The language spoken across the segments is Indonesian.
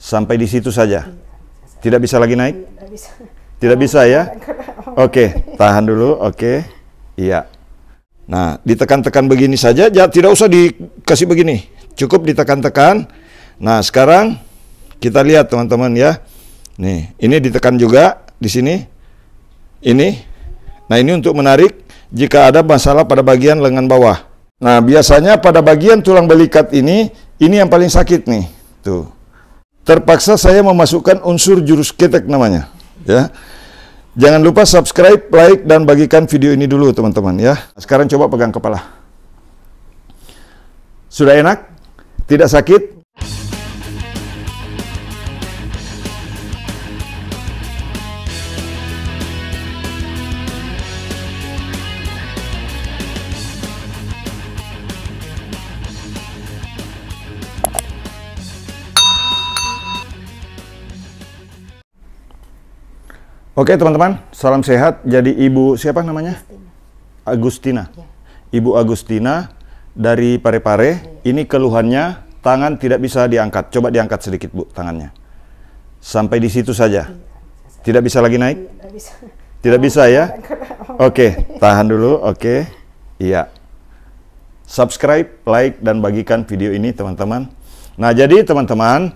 Sampai di situ saja. Tidak bisa lagi naik? Tidak bisa. Tidak bisa ya? Oke, tahan dulu. Oke. Iya. Nah, ditekan-tekan begini saja, tidak usah dikasih begini. Cukup ditekan-tekan. Nah, sekarang kita lihat teman-teman ya. Nih, ini ditekan juga di sini. Ini. Nah, ini untuk menarik jika ada masalah pada bagian lengan bawah. Nah, biasanya pada bagian tulang belikat ini yang paling sakit nih. Tuh. Terpaksa saya memasukkan unsur jurus ketek namanya, ya. Jangan lupa subscribe, like, dan bagikan video ini dulu teman-teman ya. Sekarang coba pegang kepala. Sudah enak? Tidak sakit? Oke teman-teman, salam sehat. Jadi Ibu siapa namanya? Agustina. Ya. Ibu Agustina dari Parepare. Ini keluhannya tangan tidak bisa diangkat. Coba diangkat sedikit Bu tangannya. Sampai di situ saja. Tidak bisa lagi naik? Tidak bisa. Tidak bisa ya? Oke, tahan dulu. Oke. Iya. Subscribe, like, dan bagikan video ini teman-teman. Nah jadi teman-teman,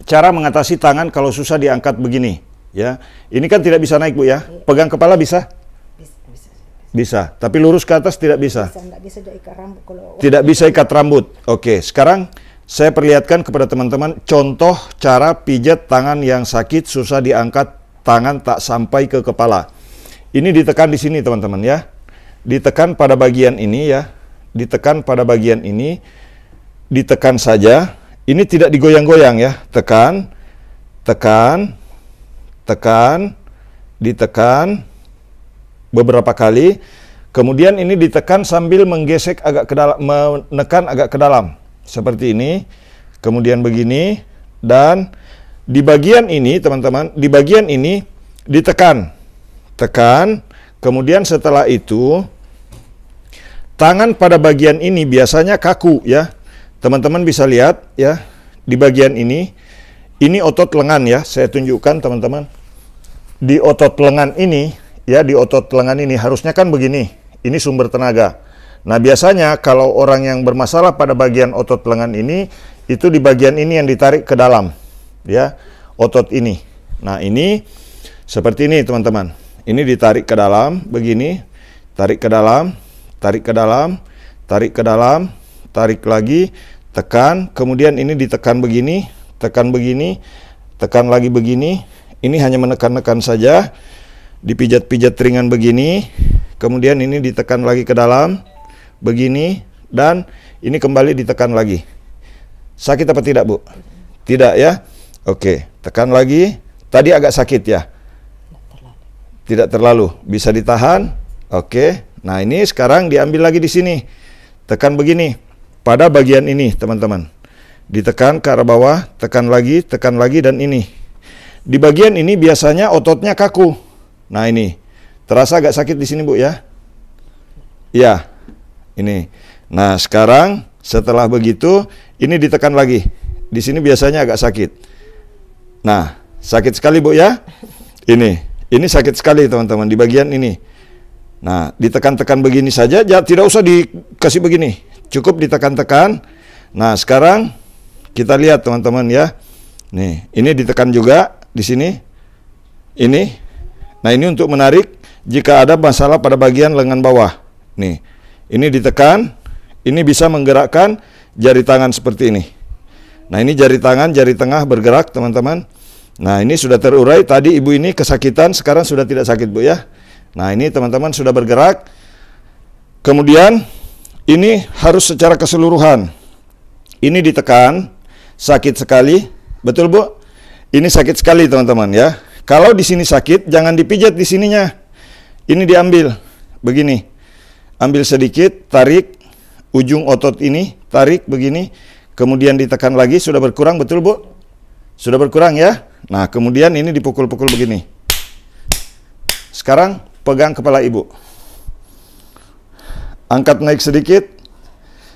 cara mengatasi tangan kalau susah diangkat begini. Ya, ini kan tidak bisa naik Bu ya. Pegang kepala bisa? Bisa. Tapi lurus ke atas tidak bisa. Tidak bisa ikat rambut kalau... Tidak bisa ikat rambut. Oke, sekarang saya perlihatkan kepada teman-teman contoh cara pijat tangan yang sakit susah diangkat, tangan tak sampai ke kepala. Ini ditekan di sini teman-teman ya. Ditekan pada bagian ini ya. Ditekan pada bagian ini. Ditekan saja. Ini tidak digoyang-goyang ya. Tekan, tekan, tekan, ditekan beberapa kali. Kemudian ini ditekan sambil menggesek agak ke dalam, menekan agak ke dalam. Seperti ini. Kemudian begini. Dan di bagian ini teman-teman, di bagian ini ditekan. Tekan. Kemudian setelah itu tangan pada bagian ini biasanya kaku ya. Teman-teman bisa lihat ya. Di bagian ini otot lengan ya. Saya tunjukkan teman-teman. Di otot lengan ini, ya di otot lengan ini harusnya kan begini. Ini sumber tenaga. Nah biasanya kalau orang yang bermasalah pada bagian otot lengan ini, itu di bagian ini yang ditarik ke dalam. Ya, otot ini. Nah ini, seperti ini teman-teman. Ini ditarik ke dalam, begini. Tarik ke dalam, tarik ke dalam, tarik ke dalam, tarik lagi, tekan. Kemudian ini ditekan begini, tekan begini, tekan lagi begini. Ini hanya menekan-nekan saja, dipijat-pijat ringan begini, kemudian ini ditekan lagi ke dalam, begini, dan ini kembali ditekan lagi. Sakit apa tidak Bu? Tidak ya? Oke, tekan lagi. Tadi agak sakit ya? Tidak terlalu. Bisa ditahan? Oke. Nah ini sekarang diambil lagi di sini. Tekan begini, pada bagian ini teman-teman. Ditekan ke arah bawah, tekan lagi, dan ini. Di bagian ini biasanya ototnya kaku. Nah ini, terasa agak sakit di sini Bu ya? Iya, ini. Nah sekarang setelah begitu, ini ditekan lagi. Di sini biasanya agak sakit. Nah, sakit sekali Bu ya? Ini sakit sekali teman-teman di bagian ini. Nah, ditekan-tekan begini saja, tidak usah dikasih begini. Cukup ditekan-tekan. Nah sekarang kita lihat teman-teman ya. Nih, ini ditekan juga. Di sini, ini. Nah ini untuk menarik jika ada masalah pada bagian lengan bawah. Nih, ini ditekan, ini bisa menggerakkan jari tangan seperti ini. Nah ini jari tangan, jari tengah bergerak teman-teman. Nah ini sudah terurai, tadi ibu ini kesakitan, sekarang sudah tidak sakit Bu ya. Nah ini teman-teman sudah bergerak. Kemudian ini harus secara keseluruhan. Ini ditekan, sakit sekali, betul Bu? Ini sakit sekali teman-teman ya. Kalau di sini sakit, jangan dipijat di sininya. Ini diambil begini. Ambil sedikit, tarik ujung otot ini, tarik begini. Kemudian ditekan lagi, sudah berkurang betul Bu? Sudah berkurang ya? Nah, kemudian ini dipukul-pukul begini. Sekarang pegang kepala ibu. Angkat naik sedikit.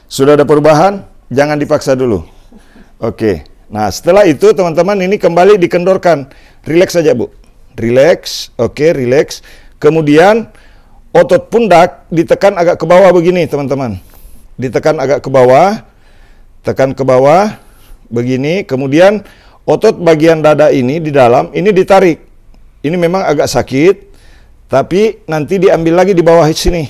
Sudah ada perubahan? Jangan dipaksa dulu. Oke. Nah, setelah itu teman-teman ini kembali dikendorkan. Rileks saja, Bu. Rileks, oke, rileks. Kemudian otot pundak ditekan agak ke bawah begini, teman-teman. Ditekan agak ke bawah, tekan ke bawah, begini. Kemudian otot bagian dada ini di dalam, ini ditarik. Ini memang agak sakit, tapi nanti diambil lagi di bawah sini.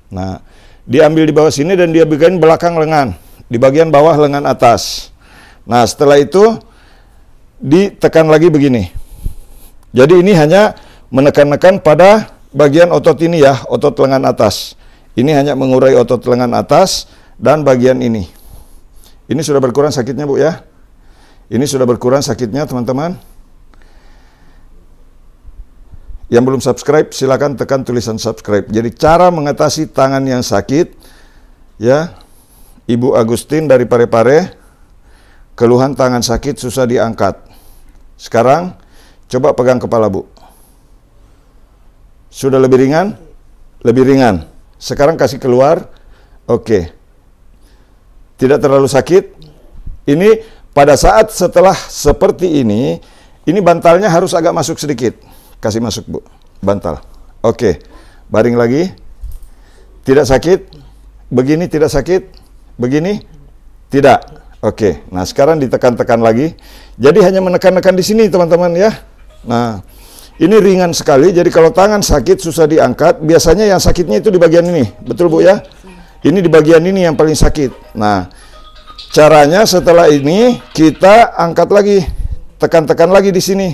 Nah, diambil di bawah sini dan dia bagian belakang lengan, di bagian bawah lengan atas. Nah, setelah itu ditekan lagi begini. Jadi ini hanya menekan-nekan pada bagian otot ini ya, otot lengan atas. Ini hanya mengurai otot lengan atas dan bagian ini. Ini sudah berkurang sakitnya, Bu ya. Ini sudah berkurang sakitnya, teman-teman. Yang belum subscribe, silakan tekan tulisan subscribe. Jadi cara mengatasi tangan yang sakit, ya, Ibu Agustin dari Parepare, keluhan tangan sakit susah diangkat. Sekarang coba pegang kepala, Bu. Sudah lebih ringan? Lebih ringan. Sekarang kasih keluar. Oke. Tidak terlalu sakit. Ini pada saat setelah seperti ini bantalnya harus agak masuk sedikit. Kasih masuk, Bu. Bantal. Oke. Baring lagi. Tidak sakit. Begini tidak sakit. Begini tidak. Oke. Nah, sekarang ditekan-tekan lagi. Jadi hanya menekan-nekan di sini, teman-teman ya. Nah, ini ringan sekali. Jadi kalau tangan sakit susah diangkat, biasanya yang sakitnya itu di bagian ini. Betul, Bu ya? Ini di bagian ini yang paling sakit. Nah, caranya setelah ini kita angkat lagi, tekan-tekan lagi di sini.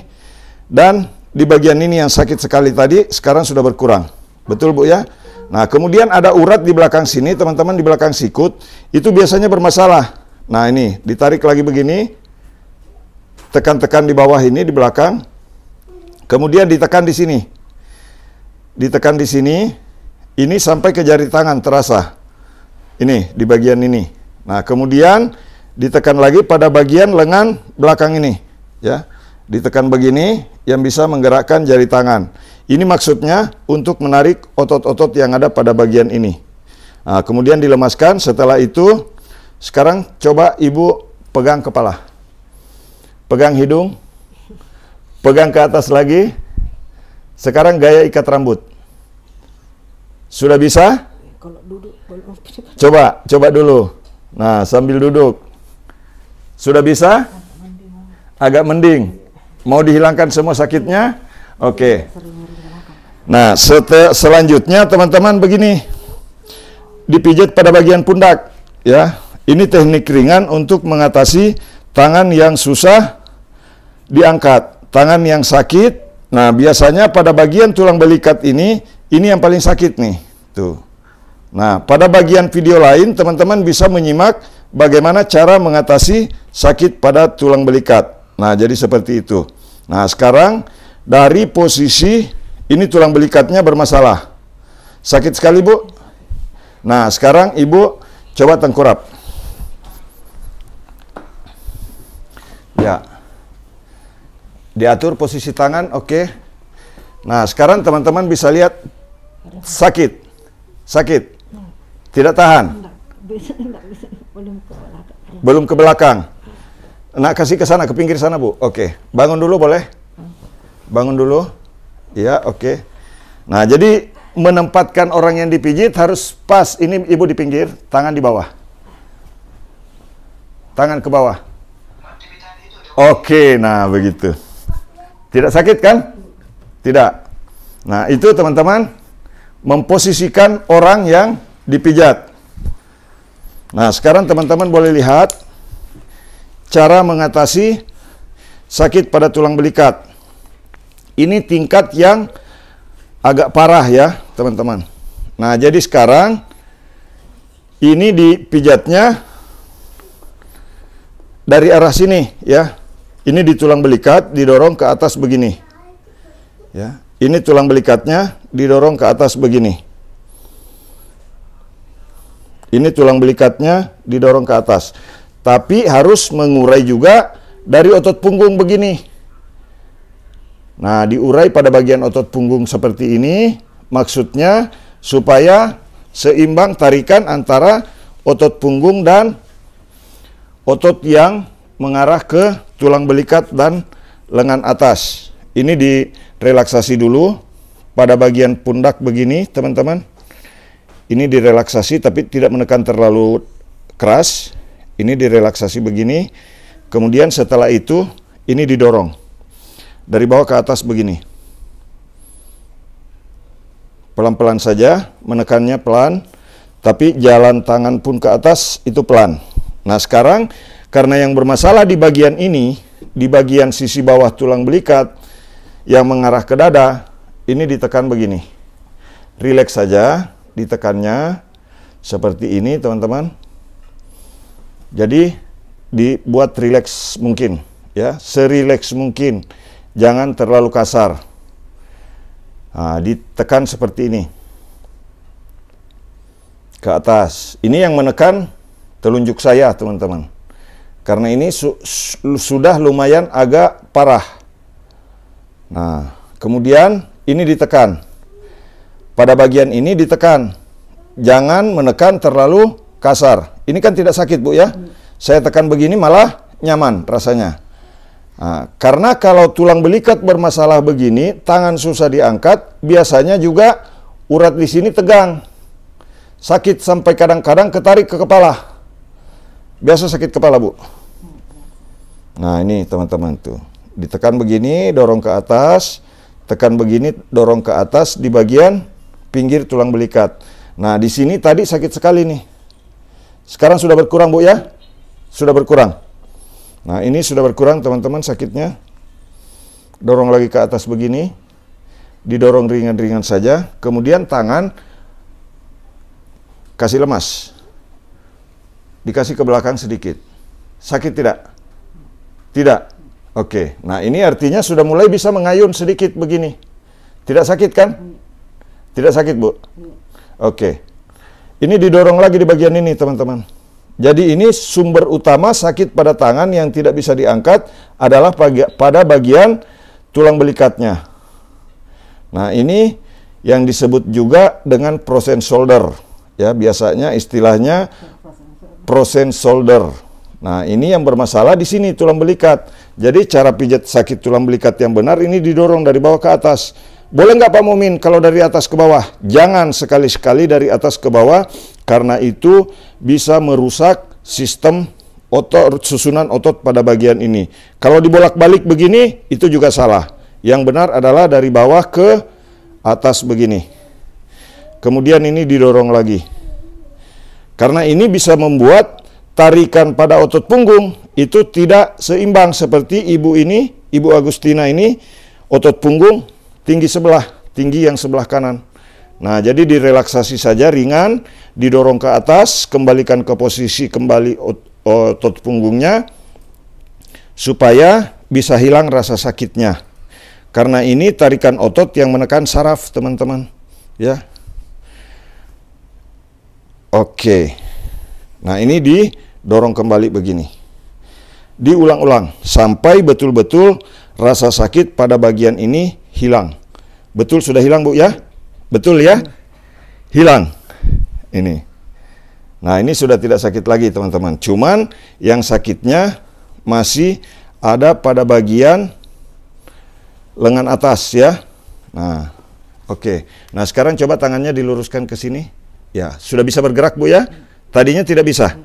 Dan di bagian ini yang sakit sekali tadi sekarang sudah berkurang. Betul, Bu ya? Nah, kemudian ada urat di belakang sini, teman-teman, di belakang sikut, itu biasanya bermasalah. Nah, ini ditarik lagi begini. Tekan-tekan di bawah ini di belakang. Kemudian ditekan di sini. Ditekan di sini. Ini sampai ke jari tangan terasa. Ini di bagian ini. Nah, kemudian ditekan lagi pada bagian lengan belakang ini, ya. Ditekan begini yang bisa menggerakkan jari tangan. Ini maksudnya untuk menarik otot-otot yang ada pada bagian ini. Nah, kemudian dilemaskan. Setelah itu sekarang coba Ibu pegang kepala. Pegang hidung. Pegang ke atas lagi. Sekarang gaya ikat rambut. Sudah bisa? Kalau duduk belum. Coba dulu. Nah, sambil duduk. Sudah bisa? Agak mending. Mau dihilangkan semua sakitnya? Oke. Nah, selanjutnya teman-teman begini. Dipijat pada bagian pundak, ya. Ini teknik ringan untuk mengatasi tangan yang susah diangkat, tangan yang sakit. Nah, biasanya pada bagian tulang belikat ini yang paling sakit nih. Tuh. Nah, pada bagian video lain teman-teman bisa menyimak bagaimana cara mengatasi sakit pada tulang belikat. Nah, jadi seperti itu. Nah, sekarang dari posisi ini tulang belikatnya bermasalah. Sakit sekali, Bu. Nah, sekarang Ibu coba tengkurap. Ya. Diatur posisi tangan, oke. Nah, sekarang teman-teman bisa lihat sakit. Sakit. Tidak tahan. Belum ke belakang. Nah, kasih ke sana, ke pinggir sana, Bu. Oke. Bangun dulu boleh? Bangun dulu. Ya, oke. Nah, jadi menempatkan orang yang dipijit harus pas. Ini Ibu di pinggir, tangan di bawah. Tangan ke bawah. Oke, nah begitu. Tidak sakit kan? Tidak. Nah, itu teman-teman memposisikan orang yang dipijat. Nah, sekarang teman-teman boleh lihat cara mengatasi sakit pada tulang belikat. Ini tingkat yang agak parah ya, teman-teman. Nah, jadi sekarang ini dipijatnya dari arah sini ya. Ini di tulang belikat didorong ke atas begini. Ya, ini tulang belikatnya didorong ke atas begini. Ini tulang belikatnya didorong ke atas. Tapi harus mengurai juga dari otot punggung begini. Nah, diurai pada bagian otot punggung seperti ini. Maksudnya supaya seimbang tarikan antara otot punggung dan otot yang mengarah ke tulang belikat dan lengan atas. Ini direlaksasi dulu pada bagian pundak begini, teman-teman. Ini direlaksasi tapi tidak menekan terlalu keras. Ini direlaksasi begini. Kemudian setelah itu ini didorong dari bawah ke atas begini. Pelan-pelan saja, menekannya pelan, tapi jalan tangan pun ke atas itu pelan. Nah sekarang karena yang bermasalah di bagian ini, di bagian sisi bawah tulang belikat yang mengarah ke dada, ini ditekan begini. Rileks saja, ditekannya seperti ini teman-teman. Jadi dibuat rileks mungkin, ya, serileks mungkin, jangan terlalu kasar. Nah, ditekan seperti ini ke atas. Ini yang menekan telunjuk saya, teman-teman, karena ini sudah lumayan agak parah. Nah, kemudian ini ditekan. Pada bagian ini ditekan, jangan menekan terlalu kasar. Ini kan tidak sakit, Bu, ya. Saya tekan begini malah nyaman rasanya. Nah, karena kalau tulang belikat bermasalah begini, tangan susah diangkat, biasanya juga urat di sini tegang. Sakit sampai kadang-kadang ketarik ke kepala. Biasa sakit kepala, Bu. Nah, ini teman-teman tuh. Ditekan begini, dorong ke atas, tekan begini, dorong ke atas di bagian pinggir tulang belikat. Nah, di sini tadi sakit sekali nih. Sekarang sudah berkurang, Bu, ya? Sudah berkurang. Nah, ini sudah berkurang, teman-teman, sakitnya. Dorong lagi ke atas begini. Didorong ringan-ringan saja. Kemudian tangan kasih lemas. Dikasih ke belakang sedikit. Sakit tidak? Tidak. Oke. Nah, ini artinya sudah mulai bisa mengayun sedikit begini. Tidak sakit kan? Tidak sakit, Bu? Oke. Ini didorong lagi di bagian ini, teman-teman. Jadi ini sumber utama sakit pada tangan yang tidak bisa diangkat adalah pada bagian tulang belikatnya. Nah, ini yang disebut juga dengan frozen shoulder. Ya, biasanya istilahnya frozen shoulder. Nah, ini yang bermasalah di sini tulang belikat. Jadi cara pijat sakit tulang belikat yang benar ini didorong dari bawah ke atas. Boleh nggak Pak Mumin kalau dari atas ke bawah? Jangan sekali-sekali dari atas ke bawah, karena itu bisa merusak sistem otot, susunan otot pada bagian ini. Kalau dibolak-balik begini, itu juga salah. Yang benar adalah dari bawah ke atas begini. Kemudian ini didorong lagi. Karena ini bisa membuat tarikan pada otot punggung itu tidak seimbang seperti ibu ini, Ibu Agustina ini, otot punggung tinggi sebelah, tinggi yang sebelah kanan. Nah, jadi direlaksasi saja ringan, didorong ke atas, kembalikan ke posisi kembali otot punggungnya, supaya bisa hilang rasa sakitnya. Karena ini tarikan otot yang menekan saraf, teman-teman. Ya. Oke. Nah, ini didorong kembali begini. Diulang-ulang, sampai betul-betul rasa sakit pada bagian ini hilang. Betul sudah hilang, Bu, ya? Betul ya? Hilang. Ini. Nah, ini sudah tidak sakit lagi, teman-teman. Cuman yang sakitnya masih ada pada bagian lengan atas, ya. Nah, oke. Nah, sekarang coba tangannya diluruskan ke sini. Ya, sudah bisa bergerak, Bu, ya? Tadinya tidak bisa.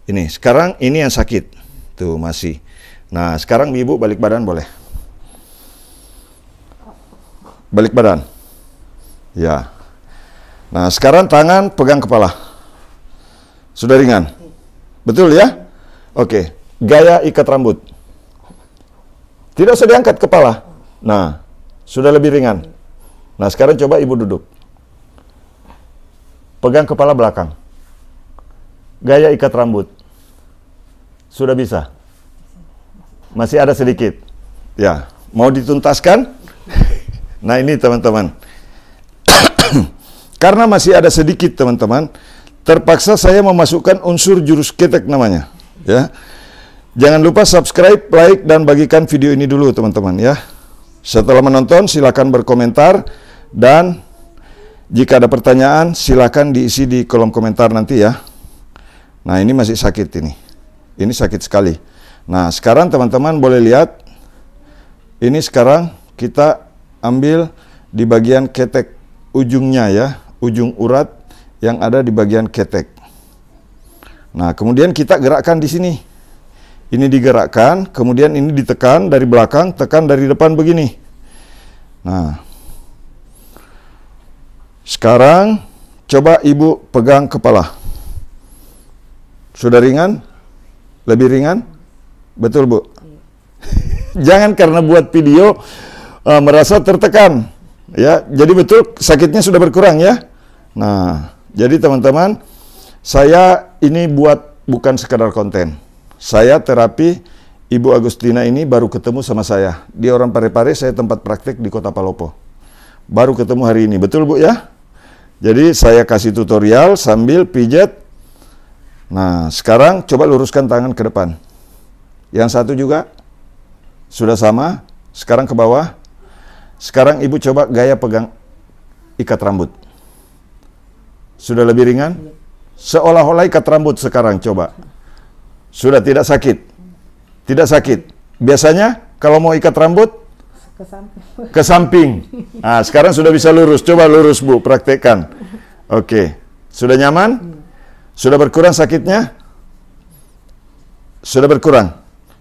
Ini, sekarang ini yang sakit. Tuh, masih. Nah, sekarang Ibu balik badan boleh. Balik badan. Ya. Nah, sekarang tangan pegang kepala. Sudah ringan? Betul ya? Oke. Gaya ikat rambut. Tidak usah diangkat kepala. Nah, sudah lebih ringan. Nah, sekarang coba Ibu duduk. Pegang kepala belakang. Gaya ikat rambut. Sudah bisa? Masih ada sedikit. Ya, mau dituntaskan? Nah, ini teman-teman. Karena masih ada sedikit, teman-teman, terpaksa saya memasukkan unsur jurus ketek namanya. Ya. Jangan lupa subscribe, like, dan bagikan video ini dulu, teman-teman, ya. Setelah menonton, silakan berkomentar, dan jika ada pertanyaan, silakan diisi di kolom komentar nanti, ya. Nah, ini masih sakit ini. Ini sakit sekali. Nah, sekarang teman-teman boleh lihat, ini sekarang kita ambil di bagian ketek ujungnya ya, ujung urat yang ada di bagian ketek. Nah, kemudian kita gerakkan di sini. Ini digerakkan, kemudian ini ditekan dari belakang, tekan dari depan begini. Nah, sekarang coba ibu pegang kepala. Sudah ringan? Lebih ringan? Betul, Bu? Jangan karena buat video merasa tertekan. Ya, jadi betul sakitnya sudah berkurang ya. Nah, jadi teman-teman, saya ini bukan sekadar konten. Saya terapi Ibu Agustina ini baru ketemu sama saya. Dia orang Parepare, saya tempat praktek di Kota Palopo. Baru ketemu hari ini, betul Bu ya? Jadi saya kasih tutorial sambil pijat. Nah, sekarang coba luruskan tangan ke depan. Yang satu juga sudah sama, sekarang ke bawah. Sekarang ibu coba gaya pegang ikat rambut. Sudah lebih ringan? Seolah-olah ikat rambut sekarang coba. Sudah tidak sakit? Tidak sakit. Biasanya kalau mau ikat rambut Ke samping. ke samping. Nah, sekarang sudah bisa lurus. Coba lurus Bu, praktekkan. Oke. Sudah nyaman? Sudah berkurang sakitnya? Sudah berkurang.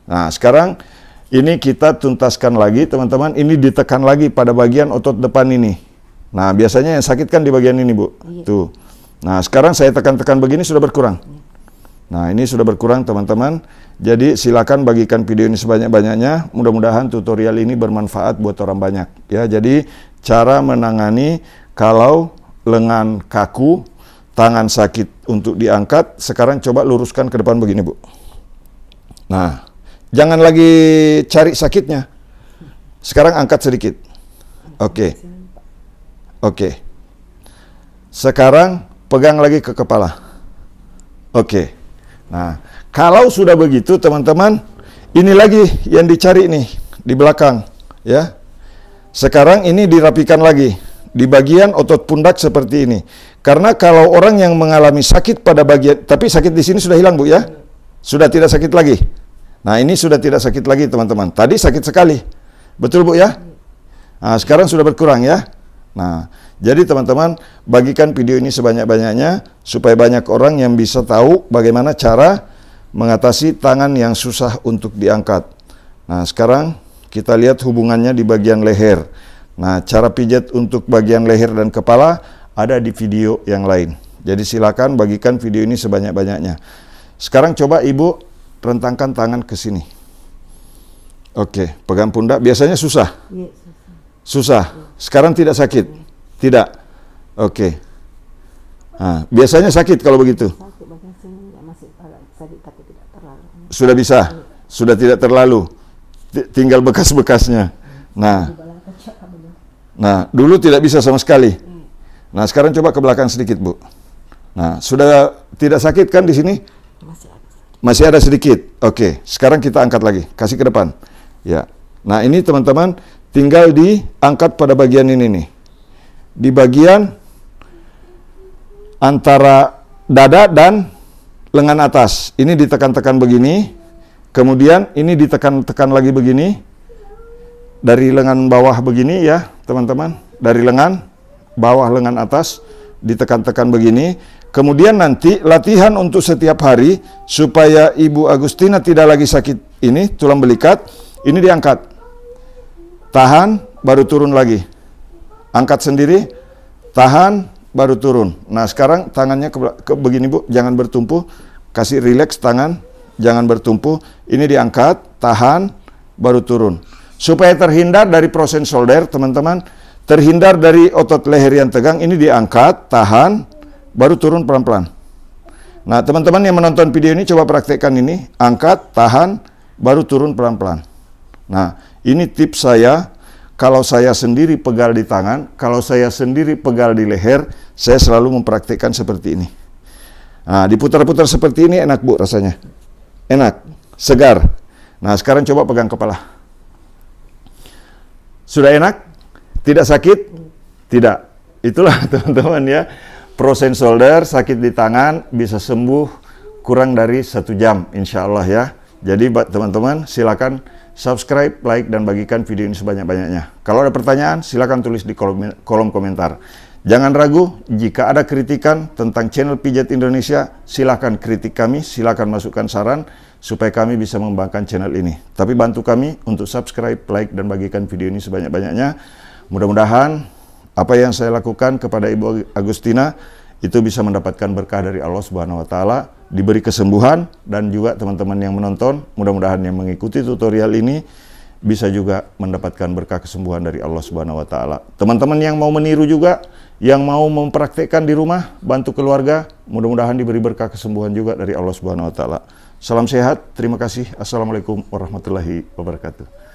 Nah, sekarang ini kita tuntaskan lagi, teman-teman. Ini ditekan lagi pada bagian otot depan ini. Nah, biasanya yang sakit kan di bagian ini, Bu. Iya. Tuh. Nah, sekarang saya tekan-tekan begini sudah berkurang. Nah, ini sudah berkurang, teman-teman. Jadi, silakan bagikan video ini sebanyak-banyaknya. Mudah-mudahan tutorial ini bermanfaat buat orang banyak. Ya, jadi cara menangani kalau lengan kaku, tangan sakit untuk diangkat. Sekarang coba luruskan ke depan begini, Bu. Nah, jangan lagi cari sakitnya. Sekarang angkat sedikit. Oke. Oke. Sekarang pegang lagi ke kepala. Oke. Nah, kalau sudah begitu teman-teman, ini lagi yang dicari nih di belakang, ya. Sekarang ini dirapikan lagi di bagian otot pundak seperti ini. Karena kalau orang yang mengalami sakit pada bagian, tapi sakit di sini sudah hilang, Bu ya. Sudah tidak sakit lagi. Nah, ini sudah tidak sakit lagi, teman-teman. Tadi sakit sekali. Betul, Bu ya? Nah, sekarang sudah berkurang ya. Nah, jadi teman-teman, bagikan video ini sebanyak-banyaknya supaya banyak orang yang bisa tahu bagaimana cara mengatasi tangan yang susah untuk diangkat. Nah, sekarang kita lihat hubungannya di bagian leher. Nah, cara pijat untuk bagian leher dan kepala ada di video yang lain. Jadi silakan bagikan video ini sebanyak-banyaknya. Sekarang coba Ibu rentangkan tangan ke sini. Oke, pegang pundak. Biasanya susah? Iya, Susah. Sekarang tidak sakit? Tidak. Oke. Nah, biasanya sakit kalau begitu? sakit bagian sini masih agak sakit tapi tidak terlalu. Sudah bisa? Sudah tidak terlalu? Tinggal bekas-bekasnya. Nah, dulu tidak bisa sama sekali. Nah, sekarang coba ke belakang sedikit, Bu. Nah, sudah tidak sakit kan di sini? Masih ada. Masih ada sedikit. Oke, sekarang kita angkat lagi. Kasih ke depan. Ya. Nah, ini teman-teman tinggal diangkat pada bagian ini nih. Di bagian antara dada dan lengan atas. Ini ditekan-tekan begini. Kemudian ini ditekan-tekan lagi begini. Dari lengan bawah begini ya, teman-teman. Dari lengan bawah lengan atas ditekan-tekan begini. Kemudian nanti latihan untuk setiap hari supaya Ibu Agustina tidak lagi sakit ini tulang belikat. Ini diangkat. Tahan, baru turun lagi. Angkat sendiri, tahan, baru turun. Nah, sekarang tangannya ke begini, Bu. Jangan bertumpu. Kasih rileks tangan, jangan bertumpu. Ini diangkat, tahan, baru turun. Supaya terhindar dari frozen shoulder, teman-teman. Terhindar dari otot leher yang tegang, ini diangkat, tahan, baru turun pelan-pelan. Nah, teman-teman yang menonton video ini coba praktekkan ini. Angkat, tahan, baru turun pelan-pelan. Nah, ini tips saya. Kalau saya sendiri pegal di tangan, kalau saya sendiri pegal di leher, saya selalu mempraktekkan seperti ini. Nah, diputar-putar seperti ini enak, Bu, rasanya. Enak, segar. Nah, sekarang coba pegang kepala. Sudah enak? Tidak sakit? Tidak. Itulah teman-teman ya. Frozen shoulder, sakit di tangan, bisa sembuh kurang dari 1 jam, insya Allah ya. Jadi teman-teman silakan subscribe, like, dan bagikan video ini sebanyak-banyaknya. Kalau ada pertanyaan silakan tulis di kolom komentar. Jangan ragu, jika ada kritikan tentang channel Pijat Indonesia, silakan kritik kami, silakan masukkan saran supaya kami bisa mengembangkan channel ini. Tapi bantu kami untuk subscribe, like, dan bagikan video ini sebanyak-banyaknya. Mudah-mudahan apa yang saya lakukan kepada Ibu Agustina itu bisa mendapatkan berkah dari Allah Subhanahu wa taala, diberi kesembuhan, dan juga teman-teman yang menonton, mudah-mudahan yang mengikuti tutorial ini bisa juga mendapatkan berkah kesembuhan dari Allah Subhanahu wa taala. Teman-teman yang mau meniru juga, yang mau mempraktekkan di rumah, bantu keluarga, mudah-mudahan diberi berkah kesembuhan juga dari Allah Subhanahu wa taala. Salam sehat, terima kasih. Assalamualaikum warahmatullahi wabarakatuh.